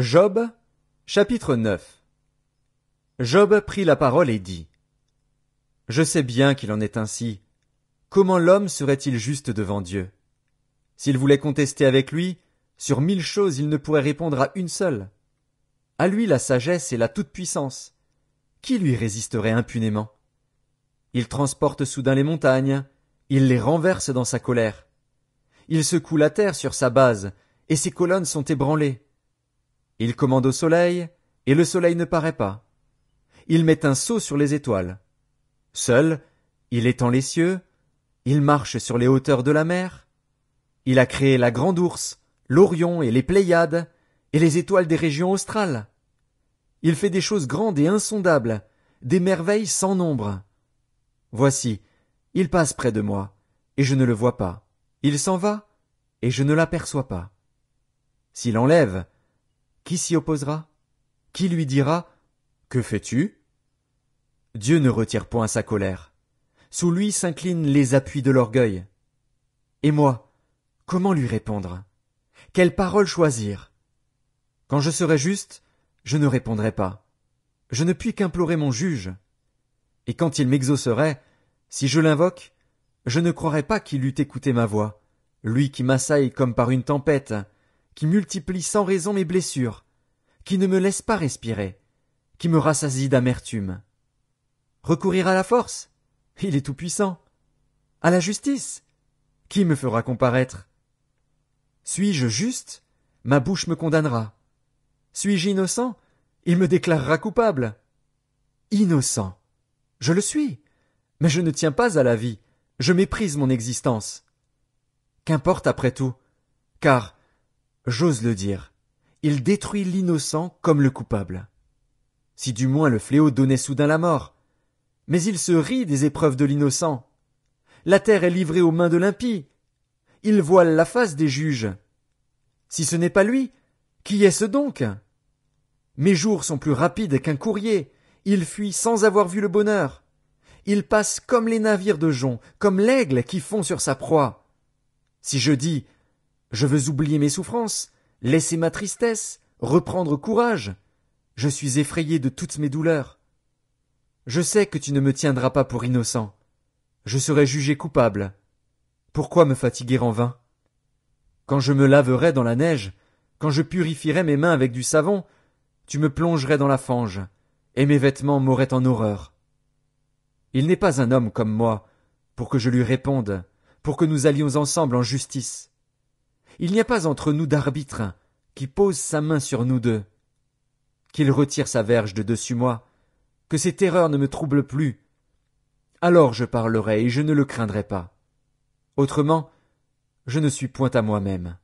Job, chapitre 9. Job prit la parole et dit: Je sais bien qu'il en est ainsi. Comment l'homme serait-il juste devant Dieu? S'il voulait contester avec lui, sur 1000 choses il ne pourrait répondre à une seule. À lui la sagesse et la toute-puissance. Qui lui résisterait impunément? Il transporte soudain les montagnes, il les renverse dans sa colère. Il secoue la terre sur sa base, et ses colonnes sont ébranlées. Il commande au soleil, et le soleil ne paraît pas. Il met un sceau sur les étoiles. Seul, il étend les cieux, il marche sur les hauteurs de la mer. Il a créé la grande ourse, l'Orion et les Pléiades, et les étoiles des régions australes. Il fait des choses grandes et insondables, des merveilles sans nombre. Voici, il passe près de moi, et je ne le vois pas. Il s'en va, et je ne l'aperçois pas. S'il enlève, qui s'y opposera? Qui lui dira: Que fais-tu? Dieu ne retire point sa colère. Sous lui s'inclinent les appuis de l'orgueil. Et moi, comment lui répondre? Quelle parole choisir? Quand je serai juste, je ne répondrai pas. Je ne puis qu'implorer mon juge. Et quand il m'exaucerait, si je l'invoque, je ne croirais pas qu'il eût écouté ma voix, lui qui m'assaille comme par une tempête, qui multiplie sans raison mes blessures, qui ne me laisse pas respirer, qui me rassasie d'amertume. Recourir à la force? Il est tout-puissant. À la justice? Qui me fera comparaître? Suis-je juste? Ma bouche me condamnera. Suis-je innocent? Il me déclarera coupable. Innocent. Je le suis. Mais je ne tiens pas à la vie. Je méprise mon existence. Qu'importe après tout, car, j'ose le dire, il détruit l'innocent comme le coupable. Si du moins le fléau donnait soudain la mort. Mais il se rit des épreuves de l'innocent. La terre est livrée aux mains de l'impie. Il voile la face des juges. Si ce n'est pas lui, qui est-ce donc? Mes jours sont plus rapides qu'un courrier. Il fuit sans avoir vu le bonheur. Il passe comme les navires de jonc, comme l'aigle qui fond sur sa proie. Si je dis: Je veux oublier mes souffrances, laisser ma tristesse, reprendre courage, je suis effrayé de toutes mes douleurs. Je sais que tu ne me tiendras pas pour innocent. Je serai jugé coupable. Pourquoi me fatiguer en vain? Quand je me laverai dans la neige, quand je purifierai mes mains avec du savon, tu me plongerais dans la fange, et mes vêtements m'auraient en horreur. Il n'est pas un homme comme moi, pour que je lui réponde, pour que nous allions ensemble en justice. Il n'y a pas entre nous d'arbitre qui pose sa main sur nous deux. Qu'il retire sa verge de dessus moi, que ses terreurs ne me troublent plus. Alors je parlerai et je ne le craindrai pas. Autrement, je ne suis point à moi-même.